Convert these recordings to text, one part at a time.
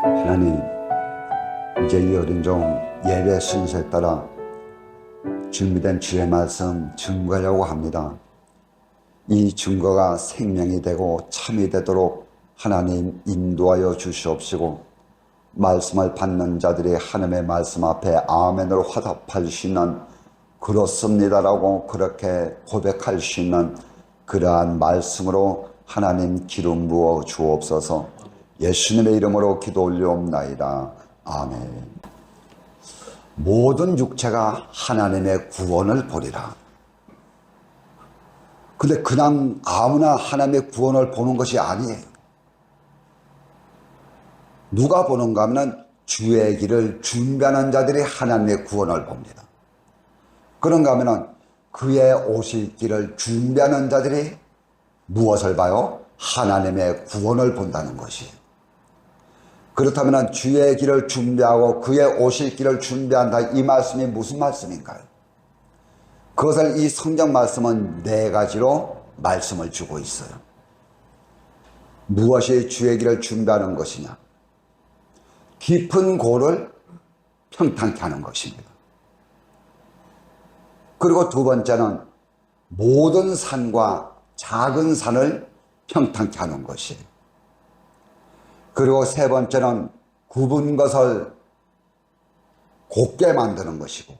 하나님, 이제 이 어린 종 예배 순서에 따라 준비된 주의 말씀 증거하려고 합니다. 이 증거가 생명이 되고 참이 되도록 하나님 인도하여 주시옵시고, 말씀을 받는 자들이 하나님의 말씀 앞에 아멘으로 화답할 수 있는, 그렇습니다라고 그렇게 고백할 수 있는 그러한 말씀으로 하나님 기름 부어 주옵소서. 예수님의 이름으로 기도 올리옵나이다. 아멘. 모든 육체가 하나님의 구원을 보리라. 근데 그냥 아무나 하나님의 구원을 보는 것이 아니에요. 누가 보는가 하면 주의 길을 준비하는 자들이 하나님의 구원을 봅니다. 그런가 하면 그의 오실 길을 준비하는 자들이 무엇을 봐요? 하나님의 구원을 본다는 것이에요. 그렇다면 주의 길을 준비하고 그의 오실 길을 준비한다, 이 말씀이 무슨 말씀인가요? 그것을 이 성경 말씀은 네 가지로 말씀을 주고 있어요. 무엇이 주의 길을 준비하는 것이냐? 깊은 고를 평탄케 하는 것입니다. 그리고 두 번째는 모든 산과 작은 산을 평탄케 하는 것이에요. 그리고 세 번째는 굽은 것을 곱게 만드는 것이고,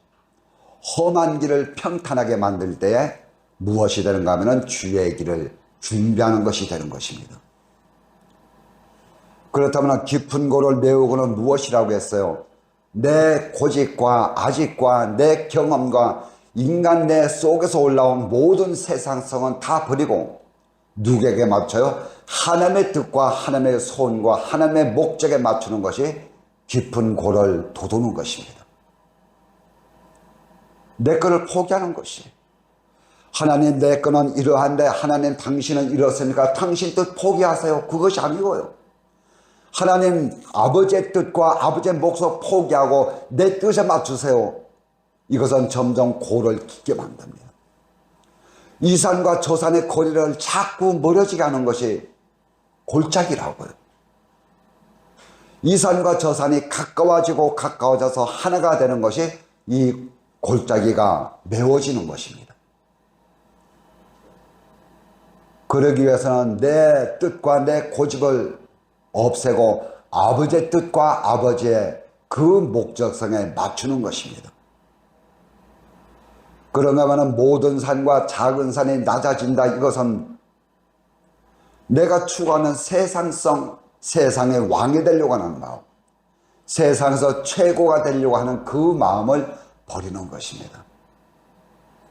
험한 길을 평탄하게 만들 때에 무엇이 되는가 하면 주의 길을 준비하는 것이 되는 것입니다. 그렇다면 깊은 고를 메우고는 무엇이라고 했어요? 내 고집과 아집과 내 경험과 인간 내 속에서 올라온 모든 세상성은 다 버리고 누구에게 맞춰요? 하나님의 뜻과 하나님의 소원과 하나님의 목적에 맞추는 것이 깊은 고를 돋우는 것입니다. 내 거를 포기하는 것이, 하나님 내 거는 이러한데 하나님 당신은 이렇습니까? 당신 뜻 포기하세요. 그것이 아니고요. 하나님 아버지의 뜻과 아버지의 목적 포기하고 내 뜻에 맞추세요. 이것은 점점 고를 깊게 만듭니다. 이 산과 저 산의 거리를 자꾸 멀어지게 하는 것이 골짜기라고요. 이 산과 저 산이 가까워지고 가까워져서 하나가 되는 것이 이 골짜기가 메워지는 것입니다. 그러기 위해서는 내 뜻과 내 고집을 없애고 아버지의 뜻과 아버지의 그 목적성에 맞추는 것입니다. 그런가 하면 모든 산과 작은 산이 낮아진다, 이것은 내가 추구하는 세상성, 세상의 왕이 되려고 하는 마음, 세상에서 최고가 되려고 하는 그 마음을 버리는 것입니다.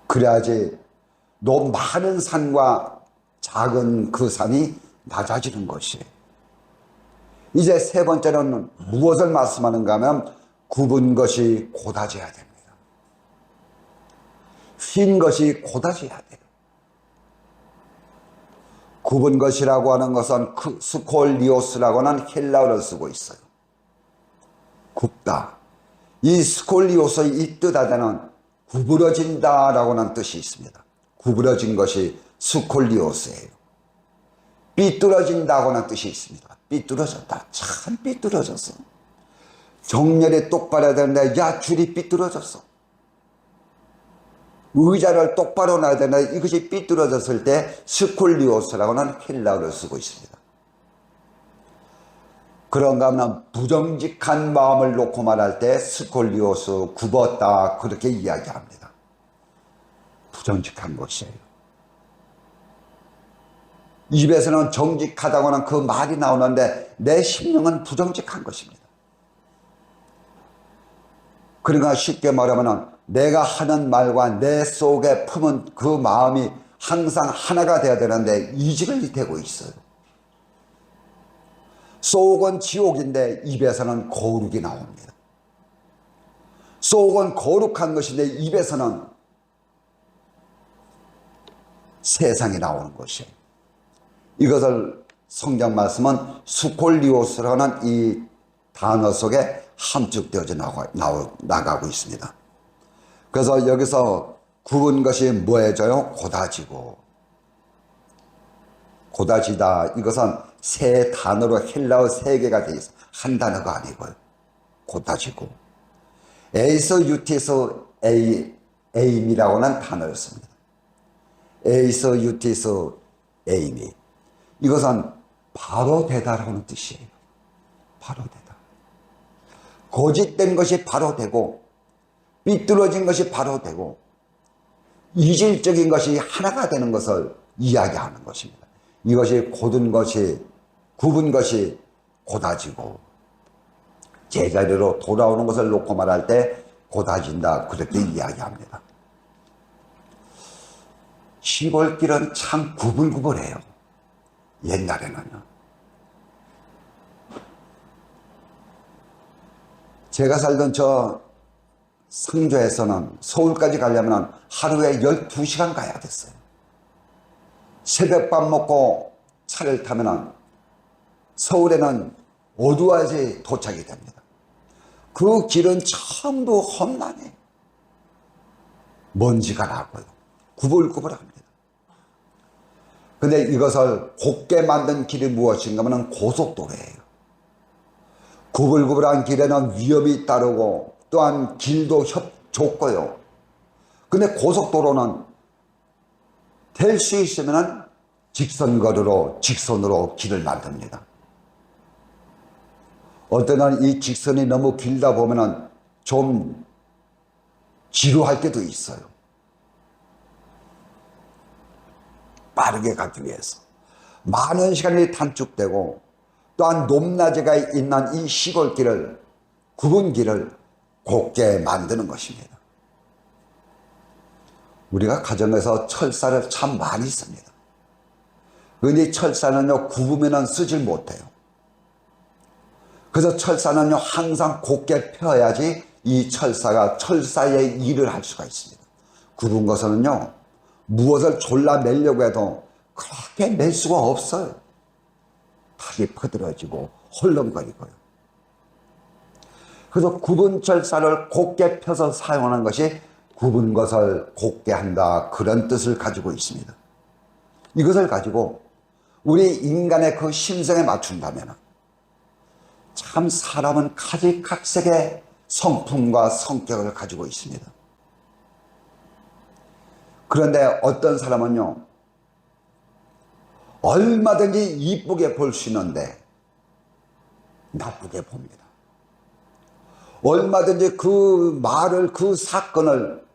그래야지 너무 많은 산과 작은 그 산이 낮아지는 것이에요. 이제 세 번째는 무엇을 말씀하는가 하면 굽은 것이 고다져야 됩니다. 휜 것이 고다져야 돼요. 굽은 것이라고 하는 것은 스콜리오스라고 하는 헬라어를 쓰고 있어요. 굽다. 이 스콜리오스의 이 뜻하자는 구부러진다라고 하는 뜻이 있습니다. 구부러진 것이 스콜리오스예요. 삐뚤어진다고 하는 뜻이 있습니다. 삐뚤어졌다. 참 삐뚤어졌어. 정렬이 똑바로 해야 되는데 야 줄이 삐뚤어졌어. 의자를 똑바로 놔야 되는데 이것이 삐뚤어졌을 때 스콜리오스라고 하는 헬라어를 쓰고 있습니다. 그런가 하면 부정직한 마음을 놓고 말할 때 스콜리오스, 굽었다, 그렇게 이야기합니다. 부정직한 것이에요. 입에서는 정직하다고 하는 그 말이 나오는데 내 심령은 부정직한 것입니다. 그러니까 쉽게 말하면 내가 하는 말과 내 속에 품은 그 마음이 항상 하나가 되어야 되는데 이직이 되고 있어요. 속은 지옥인데 입에서는 거룩이 나옵니다. 속은 거룩한 것인데 입에서는 세상이 나오는 것이에요. 이것을 성경 말씀은 스콜리오스라는 이 단어 속에 함축되어져 나가고 있습니다. 그래서 여기서 굽은 것이 뭐해져요? 고다지고. 고다지다. 이것은 세 단어로 헬라어 세 개가 되어 있어요. 한 단어가 아니고요. 고다지고. 에이서 유티에서 에임이라고는 단어였습니다. 에이서 유티에서 에임이. 이것은 바로 되다라는 뜻이에요. 바로 되다. 거짓된 것이 바로 되고, 삐뚤어진 것이 바로 되고, 이질적인 것이 하나가 되는 것을 이야기하는 것입니다. 이것이 고든 것이, 굽은 것이 고다지고, 제자리로 돌아오는 것을 놓고 말할 때 고다진다, 그렇게 이야기합니다. 시골길은 참 구불구불해요. 옛날에는요. 제가 살던 저 상주에서는 서울까지 가려면 하루에 12시간 가야 됐어요. 새벽밥 먹고 차를 타면 서울에는 어두워야지 도착이 됩니다. 그 길은 전부 험난해요. 먼지가 나고요. 구불구불합니다. 근데 이것을 곱게 만든 길이 무엇인가 하면 고속도로예요. 구불구불한 길에는 위험이 따르고 또한 길도 좁고요. 근데 고속도로는 될 수 있으면 직선으로 길을 만듭니다. 어떤 날 이 직선이 너무 길다 보면은 좀 지루할 때도 있어요. 빠르게 가기 위해서. 많은 시간이 단축되고 또한 높낮이가 있는 이 시골길을, 굽은 길을 곱게 만드는 것입니다. 우리가 가정에서 철사를 참 많이 씁니다. 그런데 철사는요, 굽으면 쓰질 못해요. 그래서 철사는요, 항상 곱게 펴야지 이 철사의 일을 할 수가 있습니다. 굽은 것은요, 무엇을 졸라매려고 해도 그렇게 낼 수가 없어요. 다리 퍼들어지고 헐렁거리고요. 그래서 굽은 철사를 곱게 펴서 사용하는 것이 굽은 것을 곱게 한다, 그런 뜻을 가지고 있습니다. 이것을 가지고 우리 인간의 그 심성에 맞춘다면 참 사람은 가지각색의 성품과 성격을 가지고 있습니다. 그런데 어떤 사람은요, 얼마든지 이쁘게 볼 수 있는데 나쁘게 봅니다. 얼마든지 그 말을, 그 사건을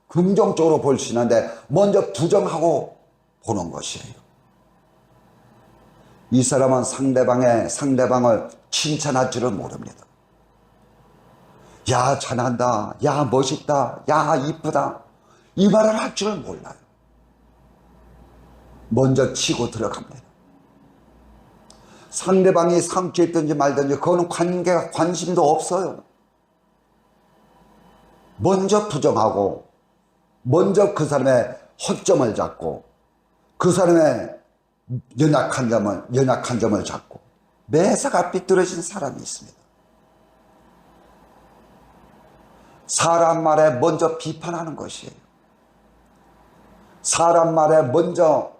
긍정적으로 볼 수 있는데 먼저 부정하고 보는 것이에요. 이 사람은 상대방을 칭찬할 줄을 모릅니다. 야, 잘한다. 야, 멋있다. 야, 이쁘다. 이 말을 할 줄을 몰라요. 먼저 치고 들어갑니다. 상대방이 상처했든지 말든지 그거는 관심도 없어요. 먼저 부정하고, 먼저 그 사람의 허점을 잡고, 그 사람의 연약한 점을 잡고, 매사가 삐뚤어진 사람이 있습니다. 사람 말에 먼저 비판하는 것이에요. 사람 말에 먼저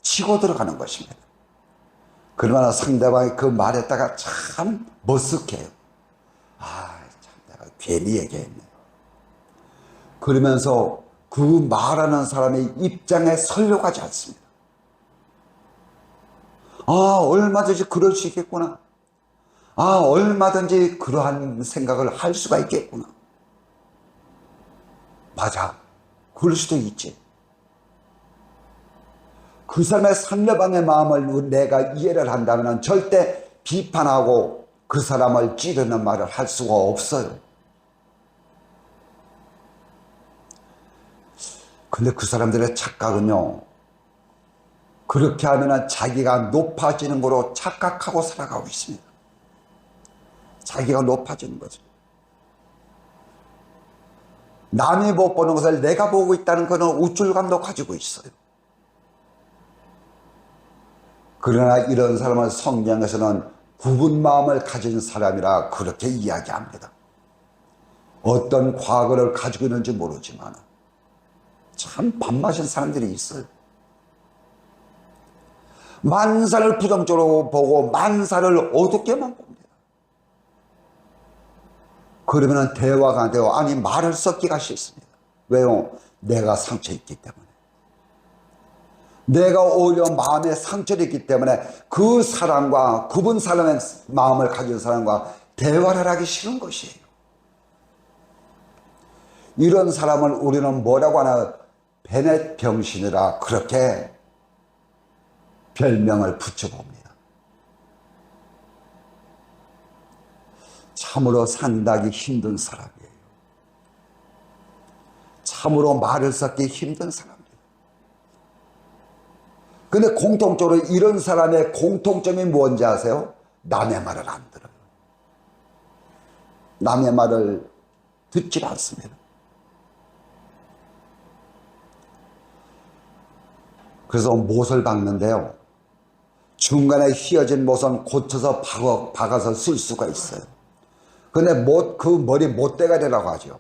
치고 들어가는 것입니다. 그러나 상대방이 그 말에다가 참 머쓱해요. 아, 참 내가 괜히 얘기했네. 그러면서 그 말하는 사람의 입장에 서려고 하지 않습니다. 아, 얼마든지 그럴 수 있겠구나. 아, 얼마든지 그러한 생각을 할 수가 있겠구나. 맞아. 그럴 수도 있지. 그 사람의 상대방의 마음을 내가 이해를 한다면 절대 비판하고 그 사람을 찌르는 말을 할 수가 없어요. 근데 그 사람들의 착각은요, 그렇게 하면 자기가 높아지는 거로 착각하고 살아가고 있습니다. 자기가 높아지는 거죠. 남이 못 보는 것을 내가 보고 있다는 그런 우쭐감도 가지고 있어요. 그러나 이런 사람은 성경에서는 굽은 마음을 가진 사람이라 그렇게 이야기합니다. 어떤 과거를 가지고 있는지 모르지만 참 밥맛인 사람들이 있어요. 만사를 부정적으로 보고 만사를 어둡게만 봅니다. 그러면 대화가 안 되고, 아니 말을 섞기가 싫습니다. 왜요? 내가 상처 있기 때문에. 내가 오히려 마음에 상처를 있기 때문에 그 사람과, 그분 사람의 마음을 가진 사람과 대화를 하기 싫은 것이에요. 이런 사람을 우리는 뭐라고 하나, 베넷 병신이라 그렇게 별명을 붙여봅니다. 참으로 산다기 힘든 사람이에요. 참으로 말을 섞기 힘든 사람이에요. 근데 공통적으로 이런 사람의 공통점이 뭔지 아세요? 남의 말을 안 들어요. 남의 말을 듣지 않습니다. 그래서 못을 박는데요, 중간에 휘어진 못은 고쳐서 박아서 쓸 수가 있어요. 근데 그 머리 못대가리라고 하죠.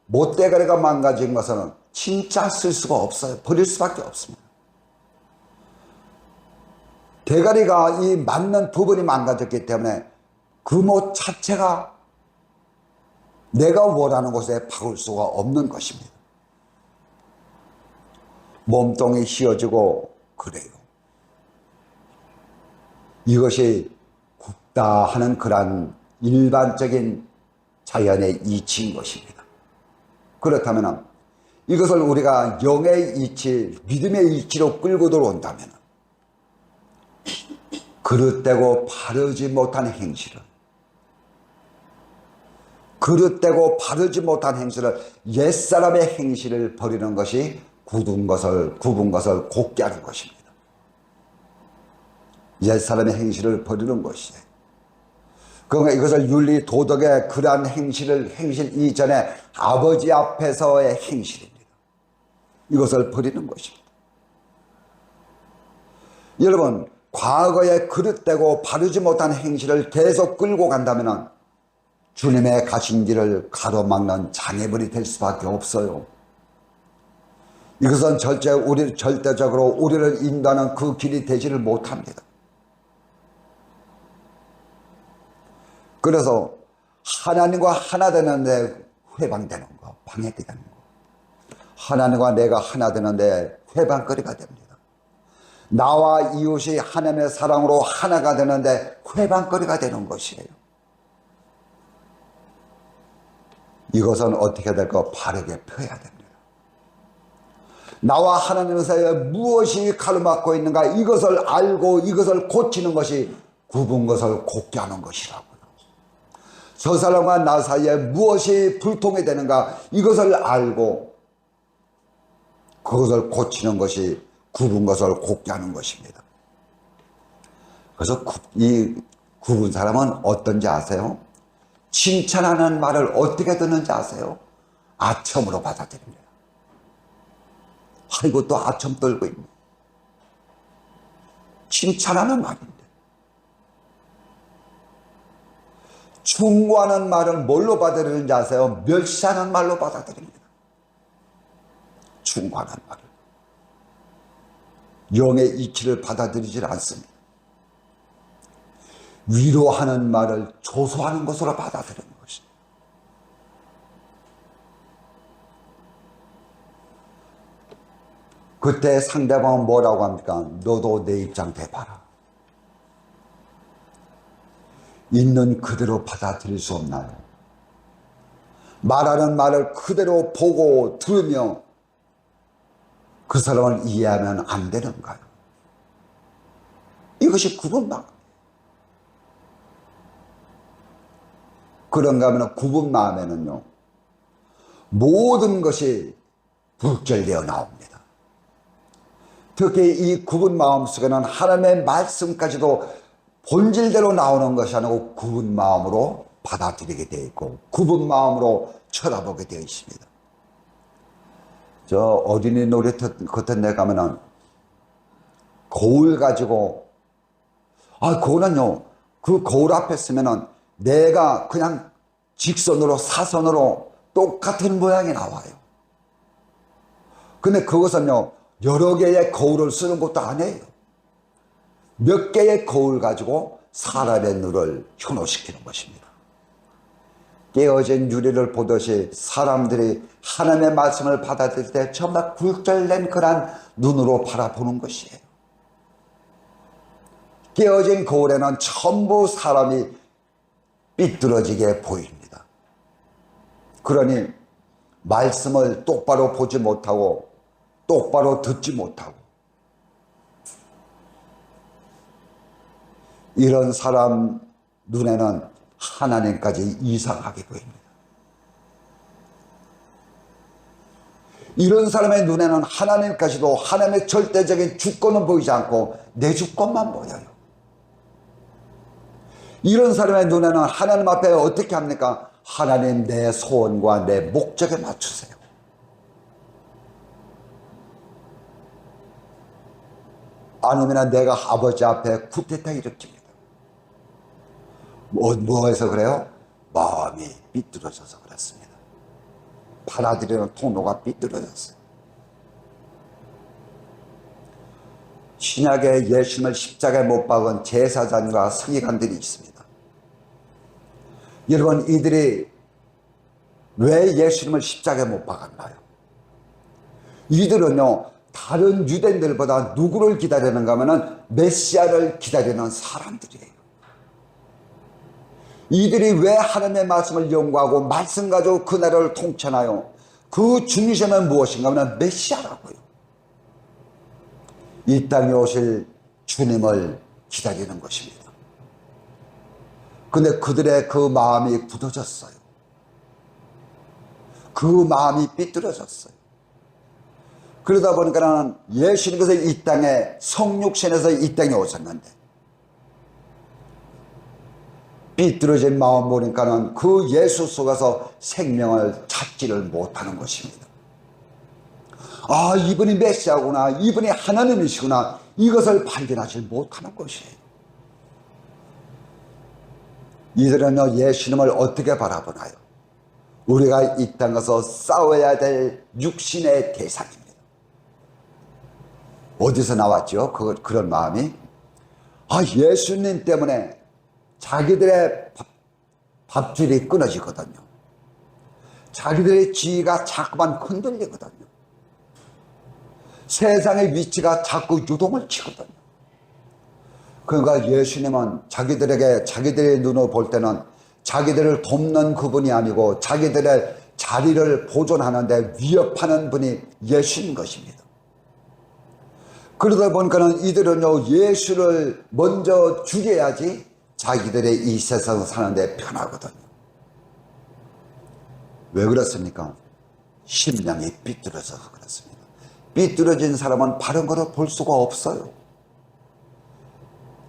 못대가리가 망가진 것은 진짜 쓸 수가 없어요. 버릴 수밖에 없습니다. 대가리가 이 맞는 부분이 망가졌기 때문에 그 못 자체가 내가 원하는 곳에 박을 수가 없는 것입니다. 몸통이 휘어지고 그래요. 이것이 굽다 하는 그런 일반적인 자연의 이치인 것입니다. 그렇다면 이것을 우리가 영의 이치, 믿음의 이치로 끌고 들어온다면 그릇되고 바르지 못한 행실을, 그릇되고 바르지 못한 행실을, 옛사람의 행실을 버리는 것이 굽은 것을 곱게 하는 것입니다. 옛사람의 행실을 버리는 것이에요. 그러니까 이것을 윤리 도덕의 그러한 행실 이전에 아버지 앞에서의 행실입니다. 이것을 버리는 것입니다. 여러분, 과거에 그릇되고 바르지 못한 행실을 계속 끌고 간다면 주님의 가신 길을 가로막는 장애물이 될 수밖에 없어요. 이것은 절대적으로 우리를 인도하는 그 길이 되지를 못합니다. 그래서 하나님과 하나 되는데 회방되는 거, 방해되는 거. 하나님과 내가 하나 되는데 회방거리가 됩니다. 나와 이웃이 하나님의 사랑으로 하나가 되는데 회방거리가 되는 것이에요. 이것은 어떻게 될까? 바르게 펴야 됩니다. 나와 하나님 사이에 무엇이 가로막고 있는가, 이것을 알고 이것을 고치는 것이 굽은 것을 곱게 하는 것이라고요. 저 사람과 나 사이에 무엇이 불통이 되는가, 이것을 알고 그것을 고치는 것이 굽은 것을 곱게 하는 것입니다. 그래서 이 굽은 사람은 어떤지 아세요? 칭찬하는 말을 어떻게 듣는지 아세요? 아첨으로 받아들입니다. 아이고, 또 아첨 떨고 있네. 칭찬하는 말인데. 충고하는 말은 뭘로 받아들이는지 아세요? 멸시하는 말로 받아들입니다. 충고하는 말을. 영의 이치를 받아들이질 않습니다. 위로하는 말을 조소하는 것으로 받아들이는 것입니다. 그때 상대방은 뭐라고 합니까? 너도 내 입장 대봐라. 있는 그대로 받아들일 수 없나요? 말하는 말을 그대로 보고 들으며 그 사람을 이해하면 안 되는가요? 이것이 구분마음. 그런가 하면 구분마음에는요, 모든 것이 불결되어 나옵니다. 특히 이 구분마음 속에는 하나님의 말씀까지도 본질대로 나오는 것이 아니고 구분마음으로 받아들이게 되어 있고 구분마음으로 쳐다보게 되어 있습니다. 저 어린이 놀이터 같은 데 가면은 거울 가지고, 그거는요, 그 거울 앞에 쓰면은 내가 그냥 직선으로 사선으로 똑같은 모양이 나와요. 근데 그것은요, 여러 개의 거울을 쓰는 것도 아니에요. 몇 개의 거울 가지고 사람의 눈을 현혹시키는 것입니다. 깨어진 유리를 보듯이 사람들이 하나님의 말씀을 받아들일 때 정말 굴절된 그런 눈으로 바라보는 것이에요. 깨어진 거울에는 전부 사람이 삐뚤어지게 보입니다. 그러니 말씀을 똑바로 보지 못하고 똑바로 듣지 못하고 이런 사람 눈에는 하나님까지 이상하게 보입니다. 이런 사람의 눈에는 하나님까지도 하나님의 절대적인 주권은 보이지 않고 내 주권만 보여요. 이런 사람의 눈에는 하나님 앞에 어떻게 합니까? 하나님 내 소원과 내 목적에 맞추세요. 아니면 내가 아버지 앞에 쿠데타 일으킵니다. 뭐해서 그래요? 마음이 삐뚤어져서 그렇습니다. 받아들이는 통로가 삐뚤어졌어요. 신약에 예수님을 십자가에 못 박은 제사장과 서기관들이 있습니다. 여러분, 이들이 왜 예수님을 십자가에 못 박았나요? 이들은요, 다른 유대인들보다 누구를 기다리는가 하면은 메시아를 기다리는 사람들이에요. 이들이 왜 하나님의 말씀을 연구하고 말씀 가지고 그 나라를 통치하나요? 그 중심은 무엇인가 하면 메시아라고요. 이 땅에 오실 주님을 기다리는 것입니다. 근데 그들의 그 마음이 굳어졌어요. 그 마음이 삐뚤어졌어요. 그러다 보니까는 예수님께서 이 땅에 성육신에서 이 땅에 오셨는데 삐뚤어진 마음 보니까는 그 예수 속에서 생명을 찾지를 못하는 것입니다. 아, 이분이 메시아구나, 이분이 하나님이시구나, 이것을 발견하지 못하는 것이에요. 이들은요, 예수님을 어떻게 바라보나요? 우리가 이 땅에서 싸워야 될 육신의 대상입니다. 어디서 나왔죠? 그런 마음이? 아, 예수님 때문에 자기들의 밥줄이 끊어지거든요. 자기들의 지위가 자꾸만 흔들리거든요. 세상의 위치가 자꾸 유동을 치거든요. 그러니까 예수님은 자기들의 눈으로 볼 때는 자기들을 돕는 그분이 아니고 자기들의 자리를 보존하는데 위협하는 분이 예수인 것입니다. 그러다 보니까는 이들은요, 예수를 먼저 죽여야지 자기들의 이 세상 사는데 편하거든요. 왜 그렇습니까? 심령이 삐뚤어져서 그렇습니다. 삐뚤어진 사람은 바른 것을 볼 수가 없어요.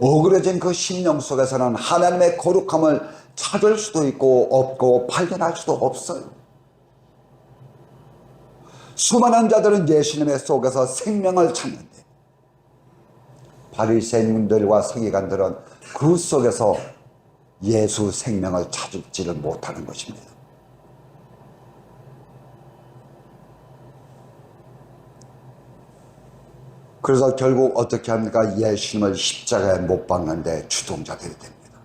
어그러진 그 심령 속에서는 하나님의 거룩함을 찾을 수도 있고 없고 발견할 수도 없어요. 수많은 자들은 예수님의 속에서 생명을 찾는데 바리새인들과 서기관들은 그 속에서 예수 생명을 찾지를 못하는 것입니다. 그래서 결국 어떻게 합니까? 예수님을 십자가에 못 박는데 주동자들이 됩니다.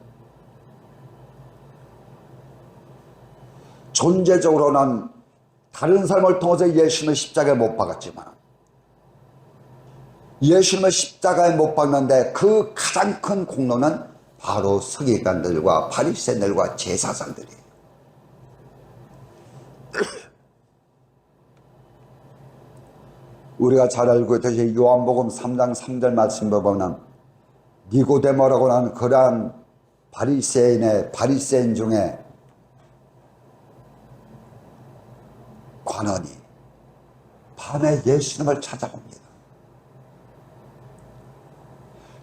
존재적으로는 다른 삶을 통해서 예수님을 십자가에 못 박았지만 예수님을 십자가에 못 박는데 그 가장 큰 공로는 바로 서기관들과 바리새인들과 제사장들이에요. 우리가 잘 알고 있듯이 요한복음 3장 3절 말씀을 보면 니고데모라고 하는 그러한 바리새인 중에 관원이 밤에 예수님을 찾아옵니다.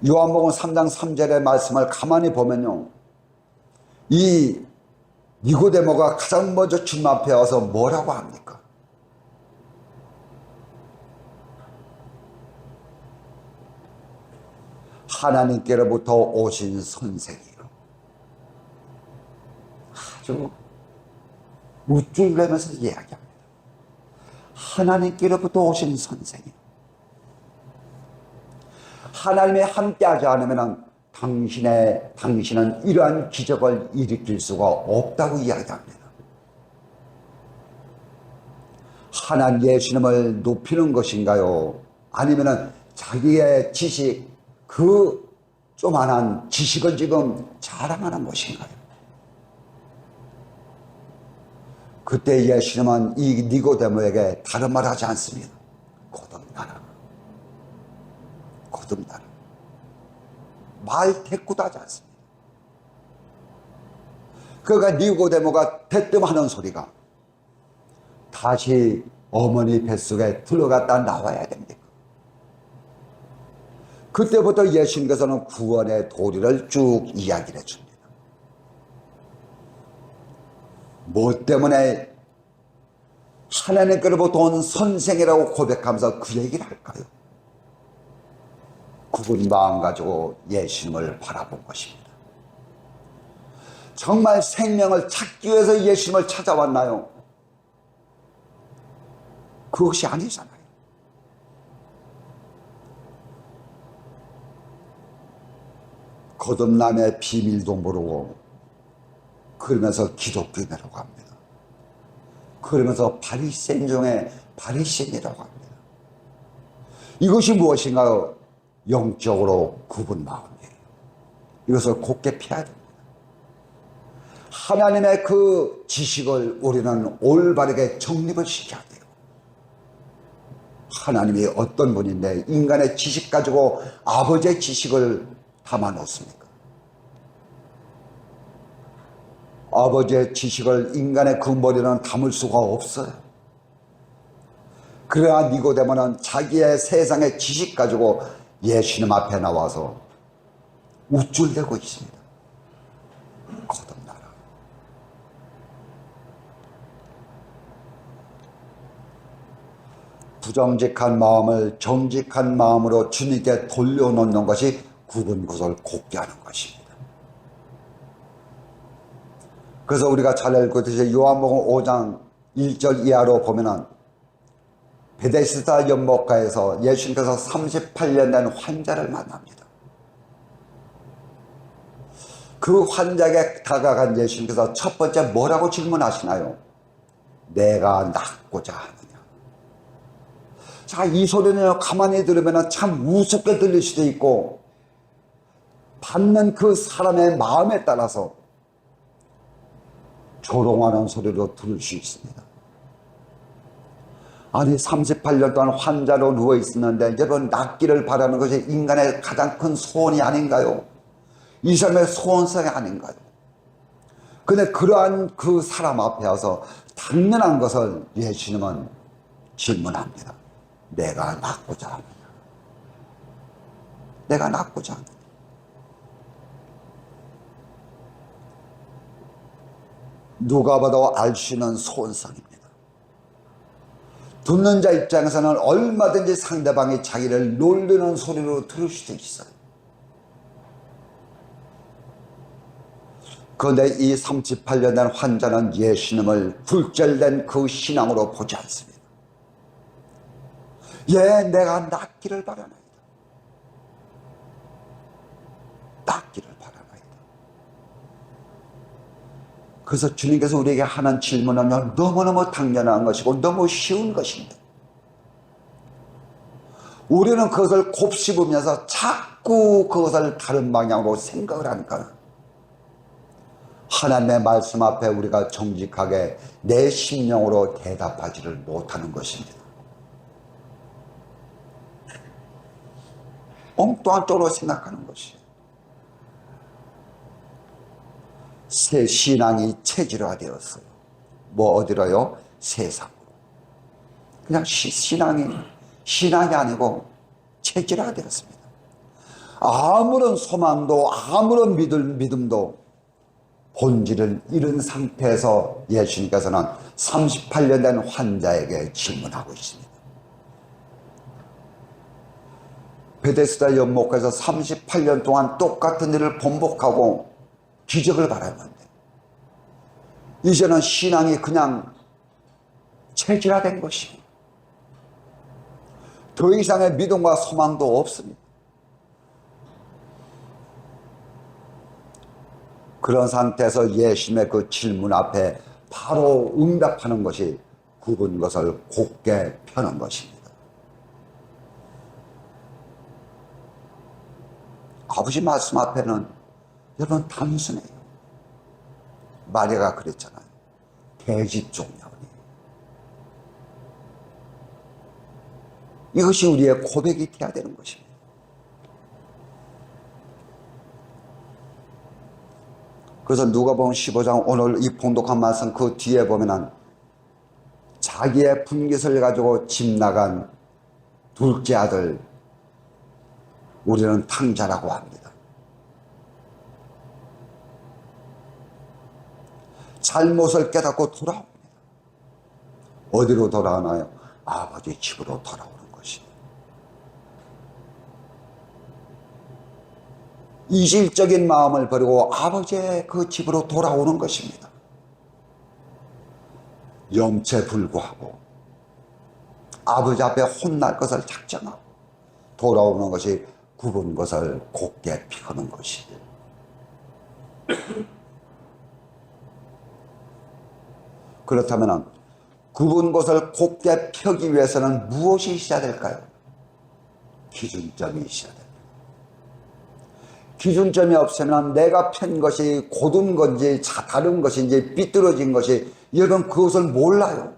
요한복음 3장 3절의 말씀을 가만히 보면요, 이 니고데모가 가장 먼저 주님 앞에 와서 뭐라고 합니까? 하나님께로부터 오신 선생이요. 아주 우쭐 내면서 이야기합니다. 하나님께로부터 오신 선생이요. 하나님이 함께하지 않으면 당신은 이러한 기적을 일으킬 수가 없다고 이야기합니다. 하나님 예수님을 높이는 것인가요? 아니면 자기의 지식, 그 조만한 지식을 지금 자랑하는 것인가요? 그때 예수님은 이 니고데모에게 다른 말 하지 않습니다. 거듭나라. 거듭나라. 말 대꾸도 하지 않습니다. 그러니까 니고데모가 대뜸하는 소리가 다시 어머니 뱃속에 들어갔다 나와야 됩니까? 그때부터 예수님께서는 구원의 도리를 쭉 이야기를 해줍니다. 뭐 때문에 하나님께로부터 온 선생이라고 고백하면서 그 얘기를 할까요? 굽은 마음 가지고 예수님을 바라본 것입니다. 정말 생명을 찾기 위해서 예수님을 찾아왔나요? 그것이 아니잖아요. 거듭남의 비밀도 모르고 그러면서 기독교인이라고 합니다. 그러면서 바리새인 중에 바리새인이라고 합니다. 이것이 무엇인가요? 영적으로 굽은 마음이에요. 이것을 곧게 피해야 됩니다. 하나님의 그 지식을 우리는 올바르게 정립을 시켜야 돼요. 하나님이 어떤 분인데 인간의 지식 가지고 아버지의 지식을 담아 놓습니까? 아버지의 지식을 인간의 그 머리는 담을 수가 없어요. 그러나 니고데모는 자기의 세상의 지식 가지고 예수님 앞에 나와서 우쭐대고 있습니다. 거듭나라. 부정직한 마음을 정직한 마음으로 주님께 돌려놓는 것이 굽은 것을 곱게 하는 것입니다. 그래서 우리가 잘 알고 있듯이 요한복음 5장 1절 이하로 보면은 베데스다 연못가에서 예수님께서 38년 된 환자를 만납니다. 그 환자에게 다가간 예수님께서 첫 번째 뭐라고 질문하시나요? 내가 낫고자 하느냐. 자, 이 소리는 가만히 들으면 참 우습게 들릴 수도 있고 받는 그 사람의 마음에 따라서 조롱하는 소리로 들을 수 있습니다. 아니 38년 동안 환자로 누워 있었는데 여러분 낫기를 바라는 것이 인간의 가장 큰 소원이 아닌가요? 이 사람의 소원성이 아닌가요? 근데 그러한 그 사람 앞에 와서 당연한 것을 예수님은 질문합니다. 내가 낫고자 하느냐? 내가 낫고자 하느냐? 누가 봐도 알 수 있는 소원성입니다. 듣는 자 입장에서는 얼마든지 상대방이 자기를 놀리는 소리로 들을 수도 있어요. 그런데 이 38년 된 환자는 예수님을 굴절된 그 신앙으로 보지 않습니다. 내가 낫기를 바라나이다. 낫기를 바라나이다. 그래서 주님께서 우리에게 하는 질문은 너무너무 당연한 것이고 너무 쉬운 것입니다. 우리는 그것을 곱씹으면서 자꾸 그것을 다른 방향으로 생각을 하니까 하나님의 말씀 앞에 우리가 정직하게 내 심령으로 대답하지를 못하는 것입니다. 엉뚱한 쪽으로 생각하는 것이에요. 새 신앙이 체질화되었어요. 뭐 어디로요? 세상으로. 그냥 신앙이 아니고 체질화되었습니다. 아무런 소망도 아무런 믿음도 본질을 잃은 상태에서 예수님께서는 38년 된 환자에게 질문하고 있습니다. 베데스다 연못가에서 38년 동안 똑같은 일을 반복하고 기적을 바랐는데 이제는 신앙이 그냥 체질화된 것이고 더 이상의 믿음과 소망도 없습니다. 그런 상태에서 예수님의 그 질문 앞에 바로 응답하는 것이 굽은 것을 곧게 펴는 것입니다. 아버지 말씀 앞에는 여러분 단순해요. 마리아가 그랬잖아요. 계집종이오니. 이것이 우리의 고백이 되어야 되는 것입니다. 그래서 누가복음 15장 오늘 이 봉독한 말씀 그 뒤에 보면은 자기의 분깃을 가지고 집 나간 둘째 아들 우리는 탕자라고 합니다. 잘못을 깨닫고 돌아옵니다. 어디로 돌아오나요? 아버지 집으로 돌아오는 것입니다. 이질적인 마음을 버리고 아버지의 그 집으로 돌아오는 것입니다. 염체불구하고 아버지 앞에 혼날 것을 작정하고 돌아오는 것이 굽은 것을 곧게 피우는 것이에요. 그렇다면 굽은 것을 곧게 펴기 위해서는 무엇이 있어야 될까요? 기준점이 있어야 됩니다. 기준점이 없으면 내가 편 것이 곧은 건지 다른 것인지 삐뚤어진 것이 여러분 그것을 몰라요.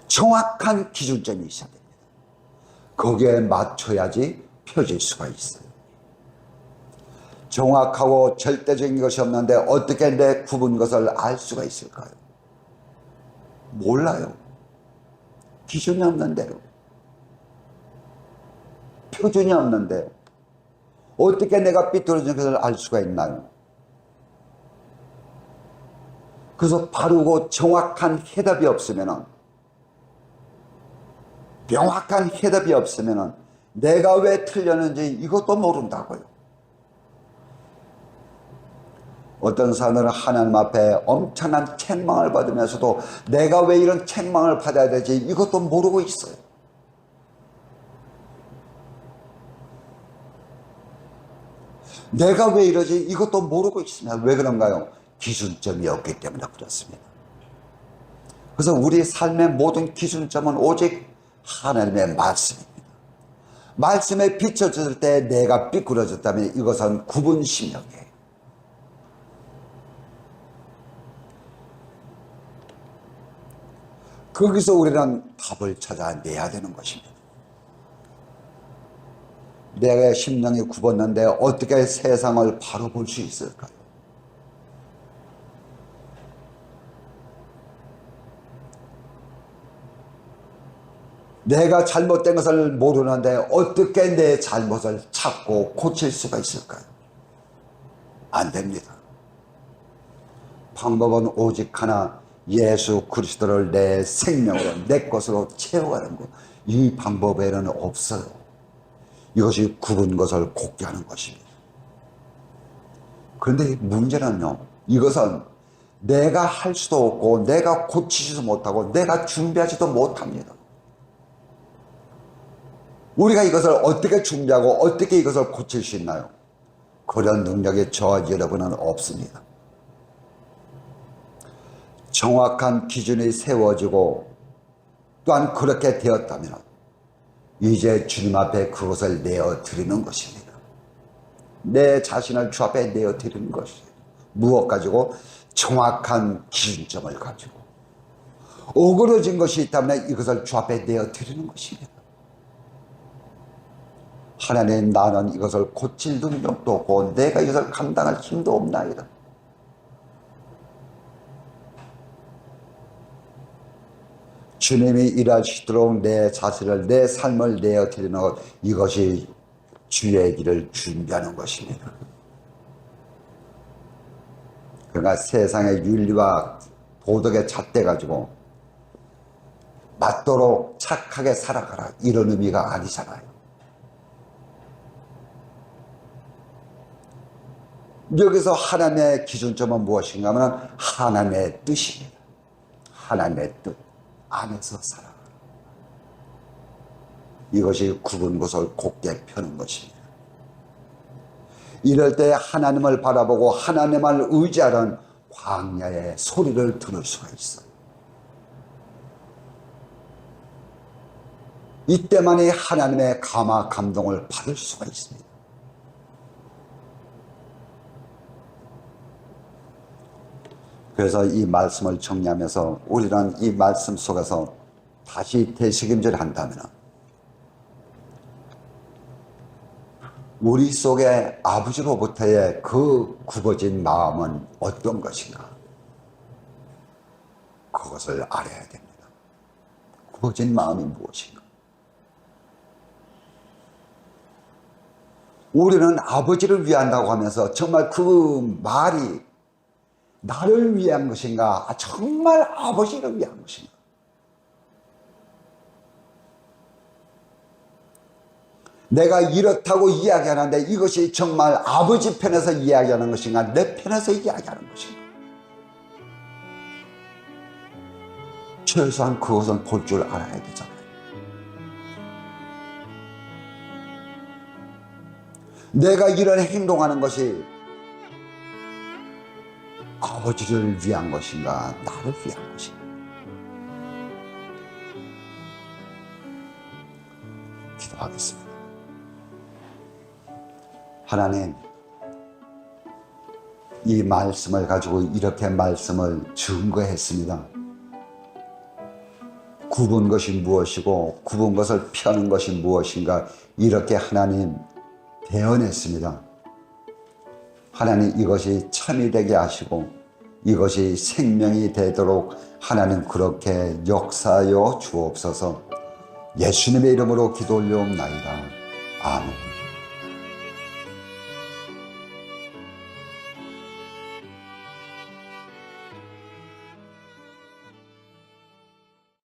정확한 기준점이 있어야 됩니다. 거기에 맞춰야지 펴질 수가 있어요. 정확하고 절대적인 것이 없는데 어떻게 내 굽은 것을 알 수가 있을까요? 몰라요. 기준이 없는데요. 표준이 없는데 어떻게 내가 삐뚤어진 것을 알 수가 있나요? 그래서 바르고 정확한 해답이 없으면 명확한 해답이 없으면 내가 왜 틀렸는지 이것도 모른다고요. 어떤 사람들은 하나님 앞에 엄청난 책망을 받으면서도 내가 왜 이런 책망을 받아야 되지 이것도 모르고 있어요. 내가 왜 이러지 이것도 모르고 있습니다. 왜 그런가요? 기준점이 없기 때문에 그렇습니다. 그래서 우리 삶의 모든 기준점은 오직 하나님의 말씀입니다. 말씀에 비춰졌을 때 내가 삐뚤어졌다면 이것은 굽은 심령이에요. 거기서 우리는 답을 찾아내야 되는 것입니다. 내 심령이 굽었는데 어떻게 세상을 바로 볼 수 있을까요? 내가 잘못된 것을 모르는데 어떻게 내 잘못을 찾고 고칠 수가 있을까요? 안 됩니다. 방법은 오직 하나, 예수 그리스도를 내 생명으로 내 것으로 채워가는 것. 이 방법에는 없어요. 이것이 굽은 것을 곧게 하는 것입니다. 그런데 문제는요, 이것은 내가 할 수도 없고 내가 고치지도 못하고 내가 준비하지도 못합니다. 우리가 이것을 어떻게 준비하고 어떻게 이것을 고칠 수 있나요? 그런 능력이 저와 여러분은 없습니다. 정확한 기준이 세워지고 또한 그렇게 되었다면 이제 주님 앞에 그것을 내어드리는 것입니다. 내 자신을 주 앞에 내어드리는 것이에요. 무엇 가지고? 정확한 기준점을 가지고. 오그러진 것이 있다면 이것을 주 앞에 내어드리는 것입니다. 하나님, 나는 이것을 고칠 능력도 없고 내가 이것을 감당할 힘도 없나이다. 주님이 일하시도록 내 자신을, 내 삶을 내어드리는 것, 이것이 주의 길을 준비하는 것입니다. 그러니까 세상의 윤리와 도덕에 잣대가지고 맞도록 착하게 살아가라, 이런 의미가 아니잖아요. 여기서 하나님의 기준점은 무엇인가 하면 하나님의 뜻입니다. 하나님의 뜻 안에서 살아가라. 이것이 굽은 것을 곧게 펴는 것입니다. 이럴 때 하나님을 바라보고 하나님을 의지하는 광야의 소리를 들을 수가 있어요. 이때만이 하나님의 감화 감동을 받을 수가 있습니다. 그래서 이 말씀을 정리하면서 우리는 이 말씀 속에서 다시 되새김질을 한다면 우리 속에 아버지로부터의 그 굽어진 마음은 어떤 것인가? 그것을 알아야 됩니다. 굽어진 마음이 무엇인가? 우리는 아버지를 위한다고 하면서 정말 그 말이 나를 위한 것인가? 정말 아버지를 위한 것인가? 내가 이렇다고 이야기하는데 이것이 정말 아버지 편에서 이야기하는 것인가? 내 편에서 이야기하는 것인가? 최소한 그것은 볼 줄 알아야 되잖아요. 내가 이런 행동하는 것이 아버지를 위한 것인가? 나를 위한 것인가? 기도하겠습니다. 하나님, 이 말씀을 가지고 이렇게 말씀을 증거했습니다. 굽은 것이 무엇이고 굽은 것을 펴는 것이 무엇인가 이렇게 하나님 대언했습니다. 하나님, 이것이 참이 되게 하시고 이것이 생명이 되도록 하나님 그렇게 역사하여 주옵소서. 예수님의 이름으로 기도 올려옵나이다. 아멘.